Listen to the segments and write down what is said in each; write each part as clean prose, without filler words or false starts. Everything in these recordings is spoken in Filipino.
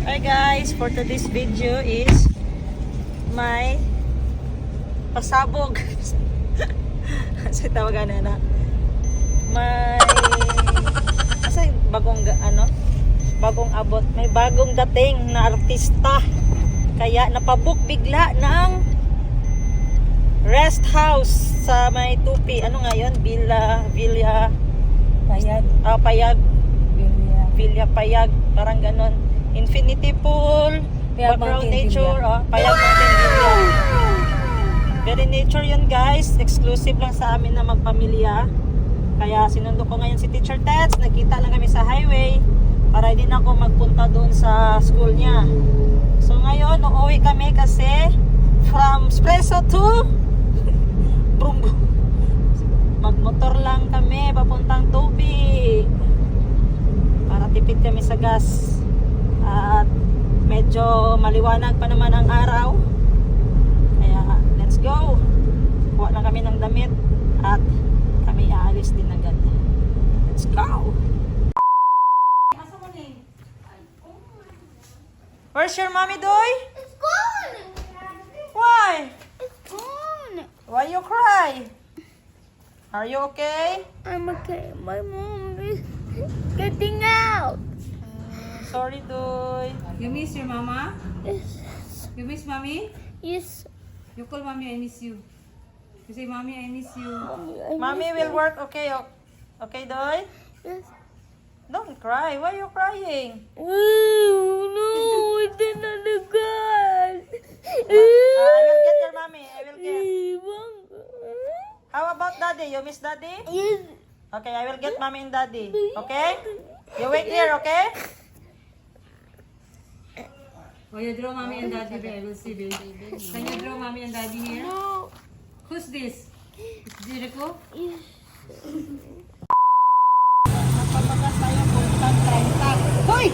Hi guys, for today's video is my pasabog. Kasi tawagan na may bagong abot, may bagong dating na artista, kaya napabook bigla ng rest house sa may Tupi. Ano nga yun? Villa Payag. Payag. Villa. Villa Payag, parang ganon. Infinity Pool, Payag background Mountain nature, Villa. Payag Mountain Villa. Very nature yun guys, exclusive lang sa amin na magpamilya. Kaya sinundo ko ngayon si Teacher Tets, nagkita lang kami sa highway para din ako magpunta doon sa school niya. So ngayon, uuwi kami kasi from Espresso to Brumbo. Magmotor lang kami papuntang Tupi para tipid kami sa gas. At medyo maliwanag pa naman ang araw. Kaya let's go. Kuha na kami ng damit at kami aalis din agad. Let's go. Where's your mommy, Doy? It's gone! Why? It's gone! Why you cry? Are you okay? I'm okay. My mom is getting out. Sorry, Doy. You miss your mama? Yes. You miss mommy? Yes. You call mommy, I miss you. You say, mommy, I miss you. Mommy will work, okay? Okay, Doy? Yes. Don't cry. Why you crying? Oh, no, it's another gun. I will get your mommy. I will get. How about daddy? You miss daddy? Yes. Okay, I will get mommy and daddy. Okay? You wait here, okay? Oh, you draw mommy and daddy there. I will see, baby. Can you draw mommy and daddy here? No. Who's this? It's Jericho? Yes. Magpapagas tayo puntang 30. Hoy!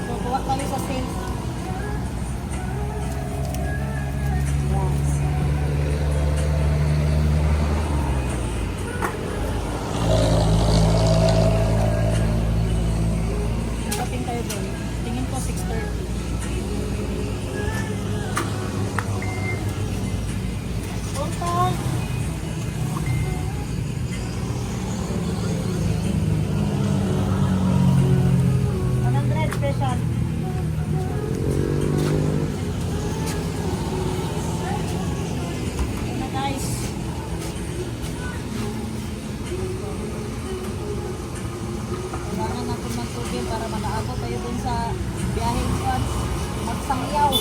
So, kuha kami sa sales. Shopping tayo doon. Tingin ko 6:30. Puntang! Special. Ayan na guys. Kailangan natin magtubig para makaabot tayo dun sa biyaheng kwan. Magsangyaw.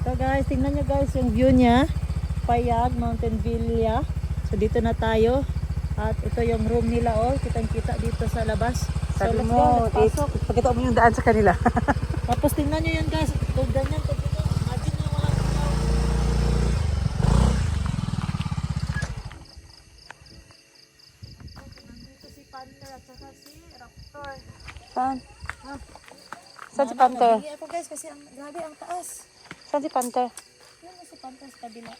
So guys, tingnan nyo guys yung view niya. Payag, Mountain Villa. So dito na tayo. At ito yung room nila, oh. Kitang-kita dito sa labas. So Sabi let's mo, go, let's pasok. pakita mo yung daan sa kanila. Tapos tingnan nyo yan guys. Kung ganyan, kung ganyan. Imagine nyo walang ilaw. Nandito si Panther at saka si Raptor. Saan? Saan si Panther? Nabigay ako guys kasi grabe ang taas. Saan si Panther? Yan na si Panther sa kabila.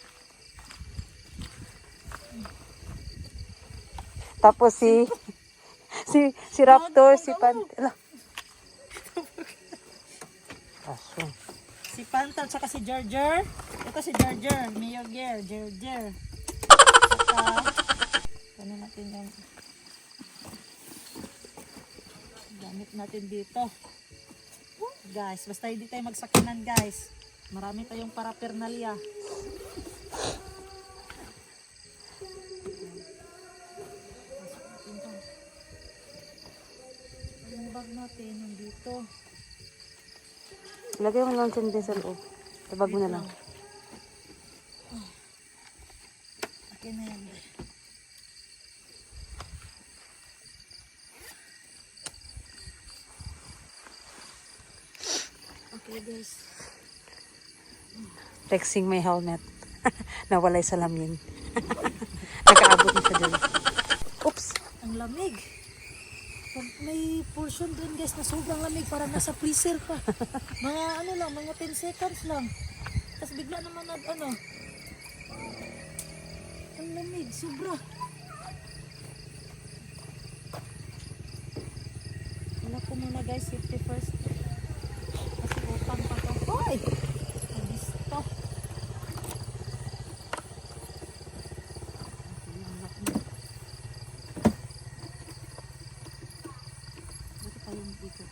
Tapos si Raptor, si Panther. Ala. Aso. Si Panther at saka si Gerger. Ito si Gerger. Mayor Gerger. Saka, ano natin yan. Gamit natin dito. Guys, basta hindi tayo magsakinan guys. Marami tayong paraphernalia. Yung bag natin yung dito. Lagay mo lang dyan sa loob. Tabag mo na lang. Okay na yan. Okay guys. Flexing my helmet. Nawalay sa lamin. Nakaabot na siya dun. Oops! Ang lamig. Pag may portion doon guys na sobrang lamig, parang nasa freezer pa. Mga ano lang, mga 10 seconds lang. Tapos bigla naman ang lamig, sobra. Wala ko muna guys, safety first. Kasi utang pa to. Hoy! Nabisto. Bakit tayo dito?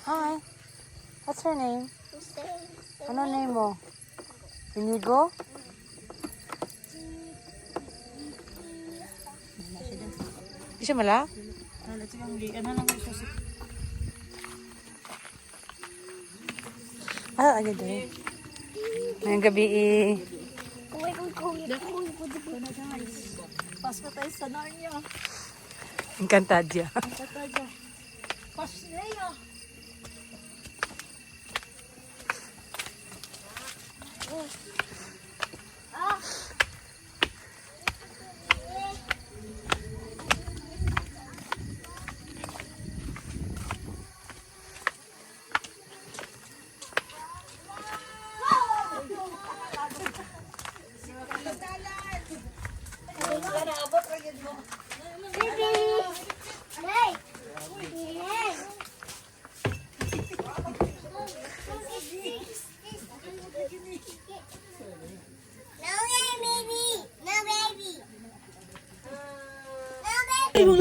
Hi! What's your name? Ano name mo? Inigo? Hindi siya mala? Let's go. Ano lang ito si Ah, ano doon? Ngayong gabi pas na tayo sa Narnia. Encantadia. Ang kataja. Pas na yun.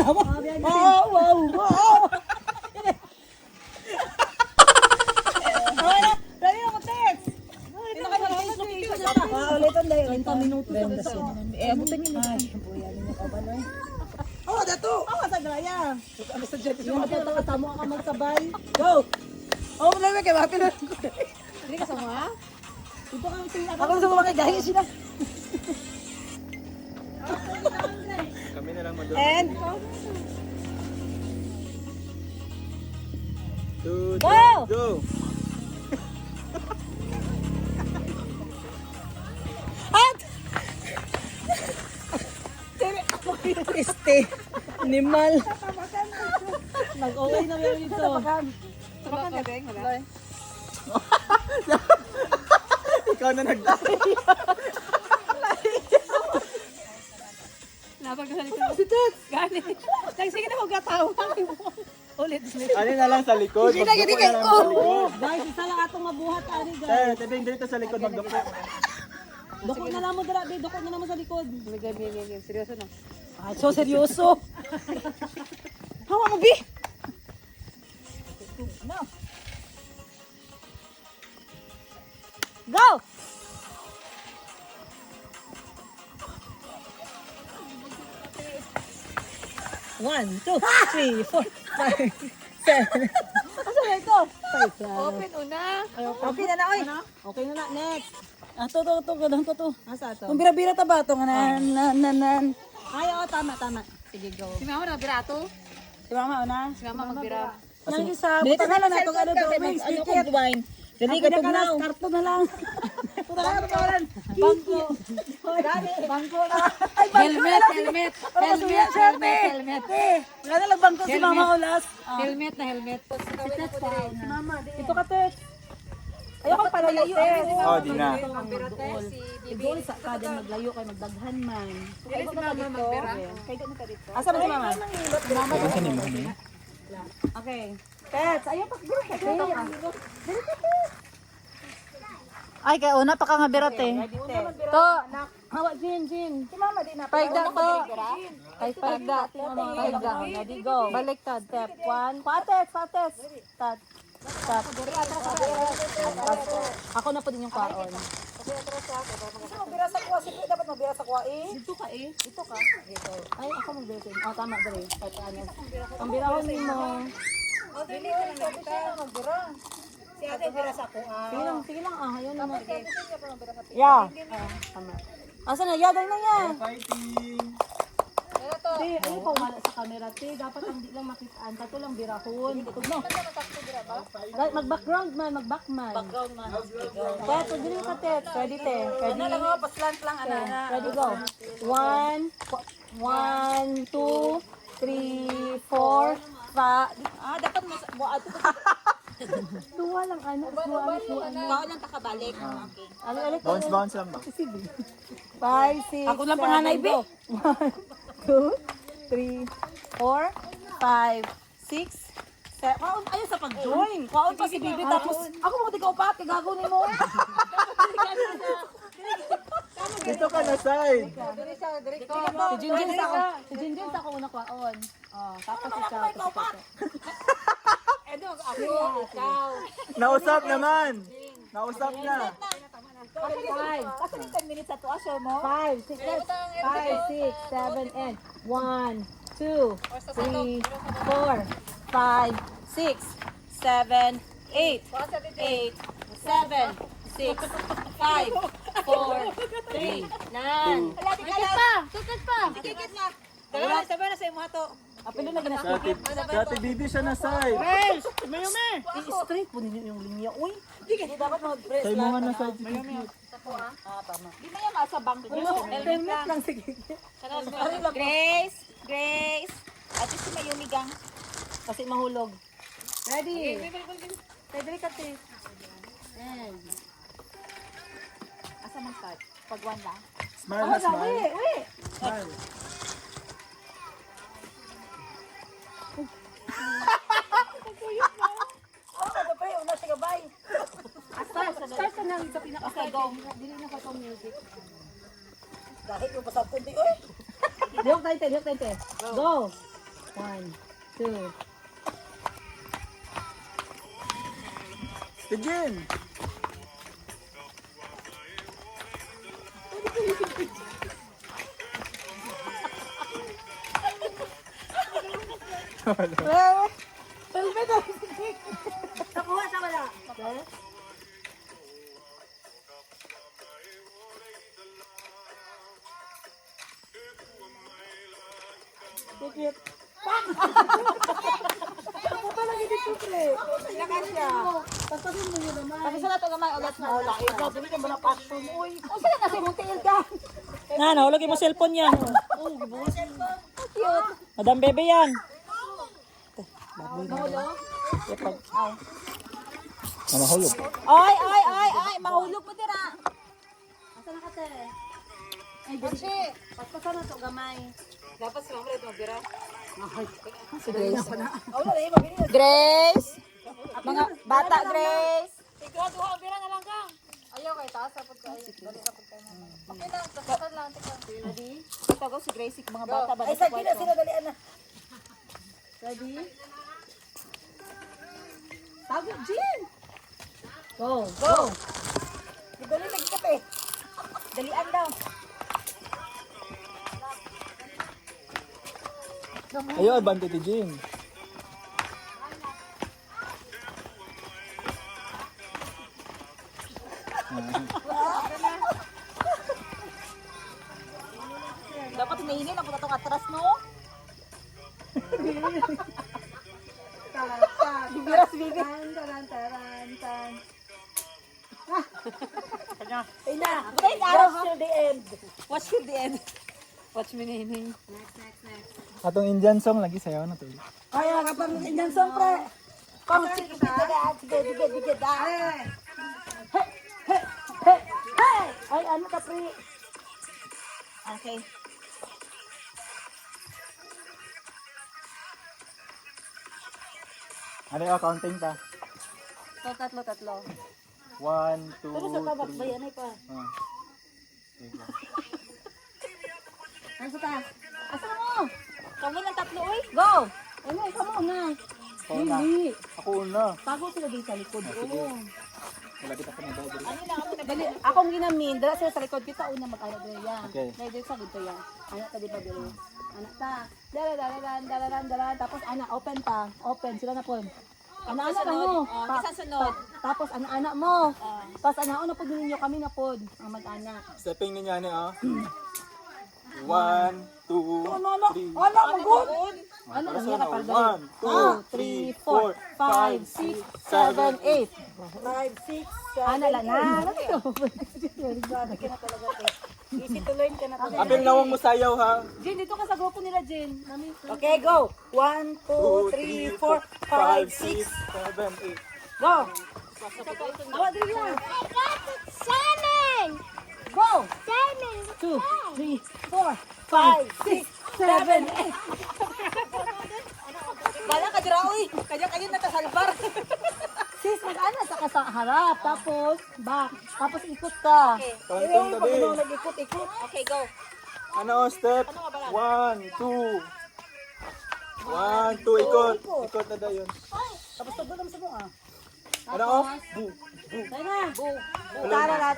Wow, wow, wow! Dali na mo, text! Ulitan dahil 30 minuto sa abutin niyo. Oh, dato! Oh, sa graya! Ano sa jet? Yung matatamo ka magsabay. Go! Oh, wala kay happy na. Hindi ka sama? Ito kang tingnan. Ako sa mga gaya sila. Kami na lang And Go! Go! at este animal. Nag-away na meron dito. Tabakan ka ding wala. Ikaw na nagdaya. Napag sa likod. Si Tut! Gani. Sige na magkatawa. Ulit. Ano na lang sa likod. Magduko na lang sa likod. Guys, isa lang atong mabuhat ani guys. Sir, tabing dito sa likod magduko. Doko na lang mo dira, be. Doko na lang mo sa likod. Seryoso na. Ay, so seryoso. Hawa mo, be. Ano? Go! One, two, 3, 4, 5, Asan na ito? Open una. Okay na na, oy. Okay na na, next. Ah, to, gadang ko to. Asa to? Kung bira-bira ta ba ito? Nan. Ay, oo, tama. Sige, go. Si Mama na birato. Si mama, una? Si Mama magbira. Yung isa, buta na lang na itong ano doon. Ano kung wine? Dali ka tugnaw. Karton na lang. Puta na lang kawalan. Bangko. Bangko na. Helmet. Wala na lagbang ko si mama ulas. Helmet na helmet. Si mama, ito ka, Tet. Ayoko pala layo. Oh, di na. Idol sa kada maglayo kay magdaghan man. Dili si Mama magbira. Asa ba si mama? Asa ni mo ni? Okay. Tet, ayaw pa dito ka. Ay, kaya una pa ka nga birat eh. To. Hawa, Jin. Si mama di na. Paigda to. Paigda. Paigda. Ready, go. Baliktad. Step 1. Pates. Start. Ako na po din yung kwaon. Kasi magbira sa kuwa. Siyempre dapat magbira sa kuwa eh. Dito ka. Ay, ako magbira din. Oh, tama, dali. Ang birahon mo. Si ate bira sa kuha. Sige lang. Ayun naman. Yeah. Tama. Asa na? Yaday na yan. Fighting. Te, ay pa wala sa camera. Te, dapat ang di lang makitaan. Tato lang birahon. No. Mag-background man. Background man. Kaya to, dili ka, Tet. Ready, te. Ready? Paslant lang, ana. Ready, go. 1, 2, 3, 4, 5. Dapat mas buat. Duwa lang, ano? Baon lang takabalik. Okay. Alit. Bounce lang ba? 5, 6, Ako lang panganay, be. 1, 2, 3, 4, 5, 6, 7. Kaon, ayun sa pag-join. Kaon pa si Bibi, tapos ako mga tigaw pa, tigagunin mo. Dito ka na side. Si Jinjin sa ako una kwaon. Oh, tapos ikaw, tapos ikaw. Nausap naman. Nausap na. 5, Kasi 10 minutes at asyo mo. 5, 6, 7, and 1, 2, 3, 4, 5, 6, 7, 8, 8, 7, 6, 5, 4, 3, 9. Tiket pa. Dalawa na sabay na sa imo hato. Apilo na gina. Dati bibi siya na side. I-straight po ninyo yung linya. Uy, hindi dapat mag-press Sa'yo mo nga lang. na side si Bibi. Tama. Di na yan masa bangko. Helmet lang, sige. Grace. Ate si Mayumi gang. Kasi mahulog. Ready? Ready ka, te. Asa man start? Pag one lang. Smile na smile. Uy. Smile. Ano pa yun? Una, sige, bye. Start ka na sa pinaka-go. Dili na pa itong music. Dahil yung pasap kundi, uy. Diyok tayo, te. Go. 1, 2. Begin. Helmet na. Nakuha sa wala. Tikit. Puta lagi dito, pre. Lakas siya. Pasasin mo yun naman. Kasi sa nato gamay ulit na wala. Ikaw, dili ka ba passion? Uy. O sila na, mong tiil ka. Nga, nahulog mo cellphone yan. Cute. Madam Bebe yan. Mahulog. Ay, mahulog mo dira. Asa na ka, te? Ay, kasi. Paspasan na to, gamay. Dapat sa mga ito magbira. Si Grace. Grace. Mga bata, Grace. Ikaw duha bira na lang ka. Ayaw kay taas sapot ka. Dali sapot ka. Okay lang, tapatan lang tika. Ready? Ito ko si Grace, mga bata ba Ay, sa sige na, kwarto. sila dalian na. Ready? Tago, Jean! Go! Dali lagi ka, pe. Dalian daw. Ayaw, advantage Jin. Dapat hinahingin ako na itong atras, no? Bibiras, Ay na. Watch till the end. Watch till the end. Watch me, Nining. Atong Indian song lagi sayaw na to. Ay, kapag Indian song, pre. Kung sige, sige, Ay, ano ka, pre? Okay. Ano yung accounting ta? Tatlo. 1, 2, Pero sa tabak ba yan, ay pa? Ano sa ta? Asa mo? Kamo lang tatlo, oy. Go! Ano, ikaw mo na. Ako na. Hindi. Ako una. Bago sila dito sa likod. Oo. Wala kita pa na daw. Ano lang ako nabali. Akong ginamin, dala sila sa likod kita una mag-ano dala yan. Okay. Dahil dito sa dito yan. Anak ta di ba dito? Anak ta. Dala. Tapos anak open ta. Open sila na po. Anak-anak mo. Isa sunod. Tapos anak-anak mo. Tapos anak-anak po din ninyo kami na po. Ang mag-anak. Stepping niya ni ah. 1, 2, 3. Anak mo good. Ano lang yan kapal dahil? 1, 2, 3, 4, 5, 6, 7, 5, 6, 7, Ana lang na. Easy to learn ka na to. Apil nawang mo sayaw ha. Jen, dito ka sa grupo nila, Jen. Okay, go. 1, 2, 3, 4, 5, 6. 7, 8. Go! Awa, dali lang. Go! 2, 3, 4, 5, 6, 7, 8. Bala ka dira, uy. Kanya-kanya na kasalbar. Sis, mag-ana ka sa harap. Tapos, back. Tapos ikot ka. Kantong tabi. Nag-ikot-ikot. Okay, go. Ano step? 1, 2. 1, 2, ikot. Ikot na daw yun. Tapos tagod sa mga. Ano oh? Bu. Tayo na. Tara.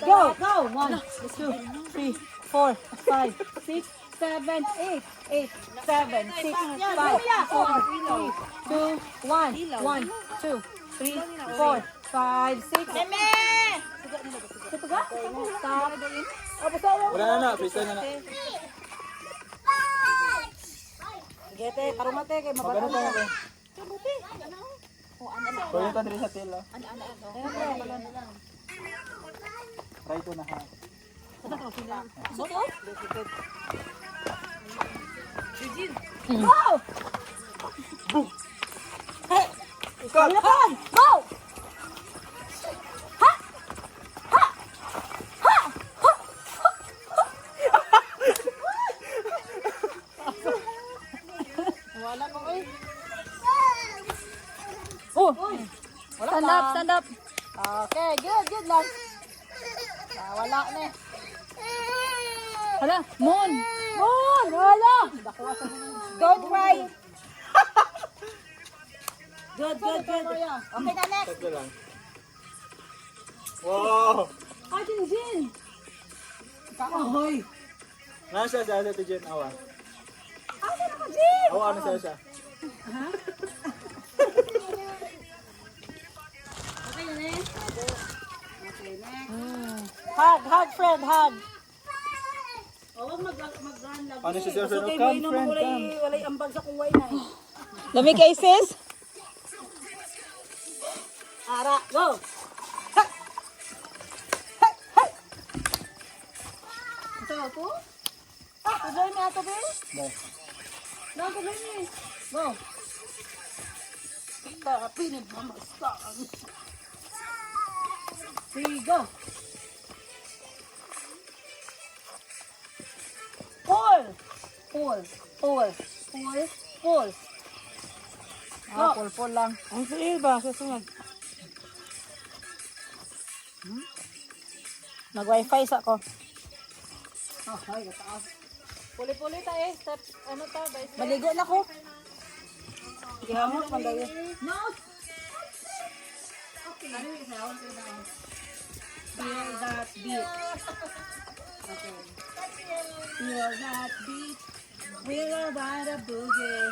Go! Go! 1, 2, 3, 4, 5, 6, 7, 8, 8, 7, 6, 5, 4, 3, 2, 1, 1, 2, 3, 4, 5, 6, 7, 8. Meme! Ito ka? Stop. Tapos tayo. Wala na na. Freestyle na na. Gete, karumate kay Magano mabata. tayo na. Pwede ka diri sa tela. Try to na ha. Go! Ikot. Go! Oh! Stand up. Okay, good lang. Wala na eh. Hala, Moon! Wala! Don't cry. Good. Okay na, next. Tatlo lang. Wow! Ah, Jin! Ahoy! Nasa sa ate Jen awa. Asa na ko, Jim? Awa ano sa siya? Hug, friend, hug. Huwag mag-run lang. Ano siya sir? Come friend, come. Walay ambag sa kuway na eh. Dami kay sis? Ara, go! Ito ako? Tuloy mo ato, Bill? No. No, tuloy mo. Go! Tapi nagmamastaan. Sige, go! Pull! Pulpul lang. Ang sige ba? Susunod. Mag-wifi sa ko. Ay, kataas. Puli-puli ta eh. Step, ano ta, by step. Maligo na ko. Gihamot man daw. No! Okay. Ano yung sound? Feel that beat. Okay. Feel that beat. We're about a boogie.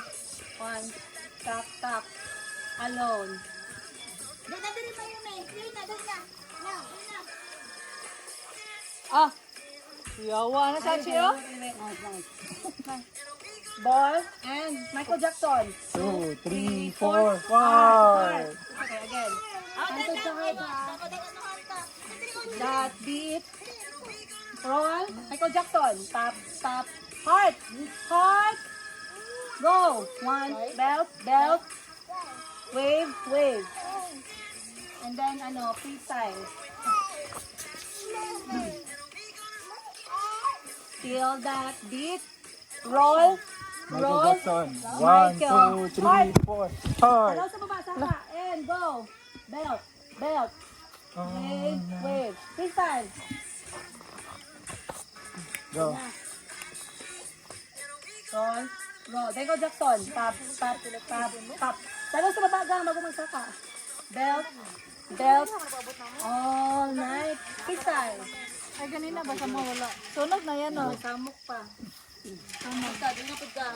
One, tap, tap. Alone. Doon na, dali pa yun eh. Clear na, dali na. Ah, Yawa na sa siyo. ball and Michael Jackson. 2, 3, 4, 5. Okay, again. Until sa heart. That beat. Roll. Michael Jackson. Tap, tap. Heart. Heart. Go. One. Belt, belt. Wave, wave. And then, freestyle. Feel that beat. Roll. Michael Roll. Jackson. 1, Michael. 2, 3, 4. Heart. Alaw sa baba, saka. And go. Belt, belt. Wave, wave. Freestyle. Go. Roll. Roll. Michael Jackson. Tap, tap, tap, tap. Talaw sa baba, gang. Bago magsaka. Belt. Belt. All night. Freestyle. Ay, ganina, basta mawala. Sunog na yan, oh. Samok pa. Samok ka. Dinapod ka.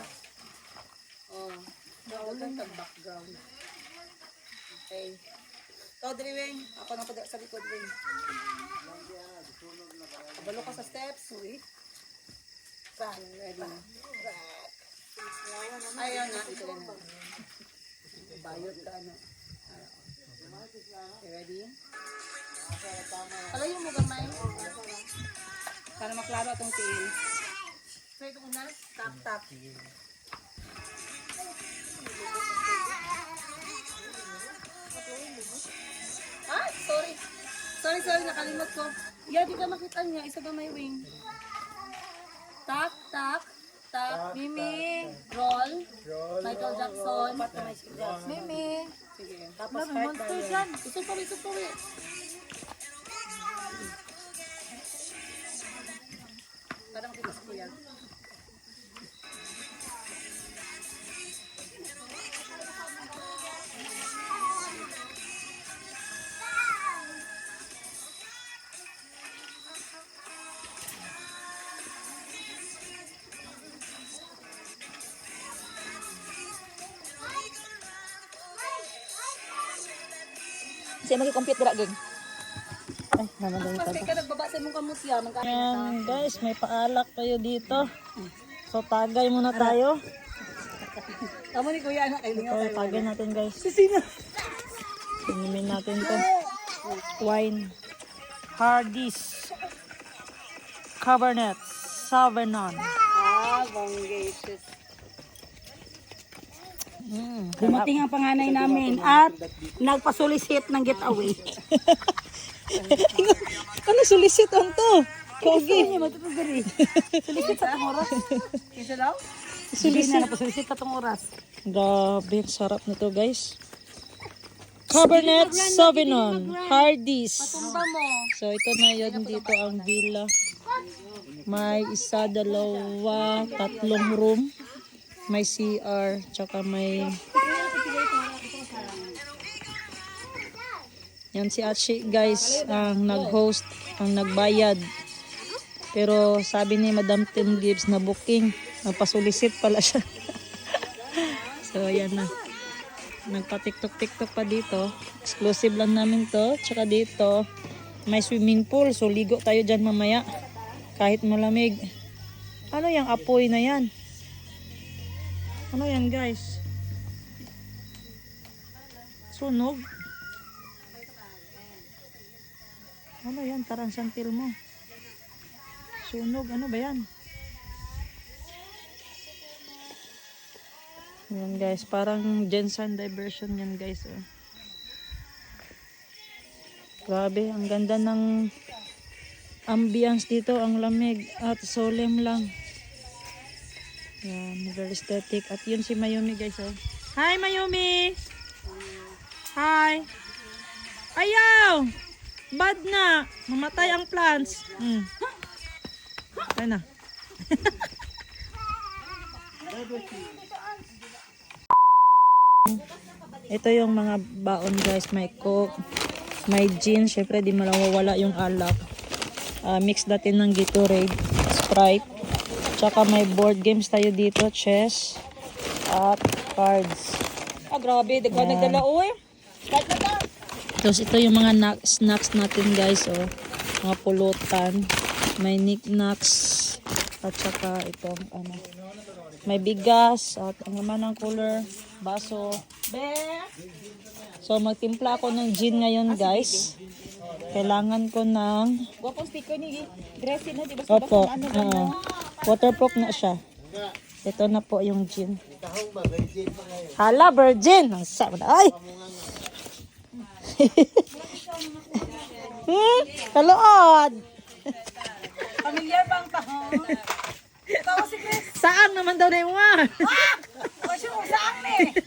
Oh. Naulan ka background. Okay. Ikaw, Driwing. Ako na sa likod, Driwing. Kabalo ka sa steps. Uy. Ready. Ayaw na. Ito rin na. Bayot ka, Okay, ready? Palayo mo gamay. Para maklaro itong tiil. So, ito una. Tap, tap. Ah, sorry. Sorry, nakalimot ko. Yeah, di ka makita niya. Isa ba may wing? Tak, tak, tak. Mimi. Roll. Michael Jackson. Mimi. Sige. Tapos monster dyan. Isupawi. Parang tigas ko yan. Siya mag-compute dira, geng. Kasi ka nagbaba sa mong kamutya. Ayan guys, may paalak tayo dito. So tagay muna tayo. Tama ni Kuya, anak. So tagay natin guys. Inumin natin to. Wine. Hardee's. Cabernet. Sauvignon. Bonggacious. Dumating ang panganay namin at nagpasulisit ng getaway. Ano sulisit ang to? Kogi. Sulisit sa tong oras. Kisa daw? Sulisit na napasulisit sa tong oras. Grabe, sarap nito guys. Cabernet Sauvignon. Hardee's. Tumba mo. So ito na yun dito ang villa. May isa, dalawa, tatlong room. May CR, tsaka may... Yan si Achi guys, ang nag-host, ang nagbayad. Pero sabi ni Madam Tin Gibbs na booking, nagpasulisit pala siya. So ayan na. Nagpa-tiktok pa dito. Exclusive lang namin to. Tsaka dito, may swimming pool. So ligo tayo dyan mamaya. Kahit malamig. Ano yung apoy na yan? Ano yan guys? Sunog? Ano yan? Taransantil mo. Sunog. Ano ba yan? Yan guys. Parang Jensen diversion yan guys. Oh. Grabe. Ang ganda ng ambience dito. Ang lamig at solemn lang. Yan, very aesthetic. At yun si Mayumi guys, oh. Hi Mayumi! Hi! Ayaw! Bad na! Mamatay ang plants. Ay na. Ito yung mga baon guys. May Coke, may gin. Syempre di malawawala yung alak. Mix natin ng Gatorade, Sprite. Tsaka may board games tayo dito, chess, at cards. Ah, grabe. Dagwa nagdala, uy. Tapos ito yung mga snacks natin guys, oh. Mga pulutan. May knickknacks. At saka itong ano. May bigas. At ang naman ng cooler. Baso. So magtimpla ako ng gin ngayon guys. Kailangan ko ng... Wapong sticker ni Gracie na, di ba? Opo. Waterproof na siya. Ito na po yung gin. Hala, virgin! Ang sarap. Ay! Kalood! Familiar bang tahong? Tawa si Chris. Saan naman daw na yung mga? Kasi kung saan eh.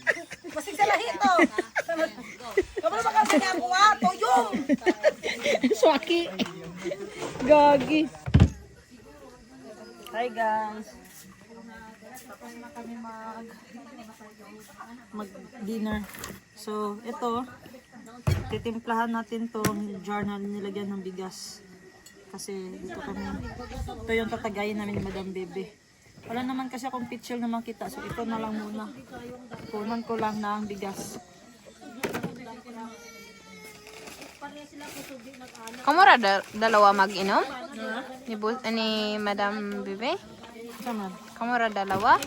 Masig sa lahi to. Kamu na baka niya ako ha? Toyong. Swaki. Gagi. Hi guys. Tapos na kami mag-dinner. So, ito. Titimplahan natin tong jar na nilagyan ng bigas. Kasi dito kami. Ito yung tatagayin namin ni Madam Bebe. Wala naman kasi akong picture na makita. So, ito na lang muna. Kunan ko lang na ang bigas. Kamura dalawa mag-inom? Ni Madam Bibi? Saman. Kamura dalawa?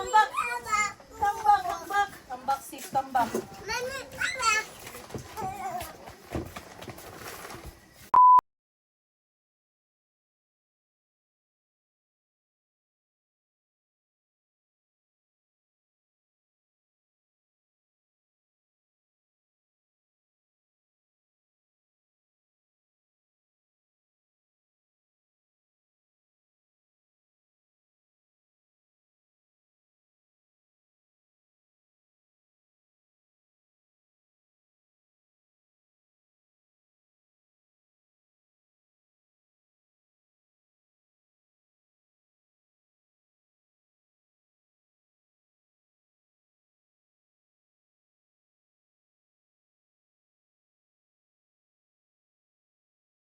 Tambak! Tambak! Tambak! Tambak sis, tambak.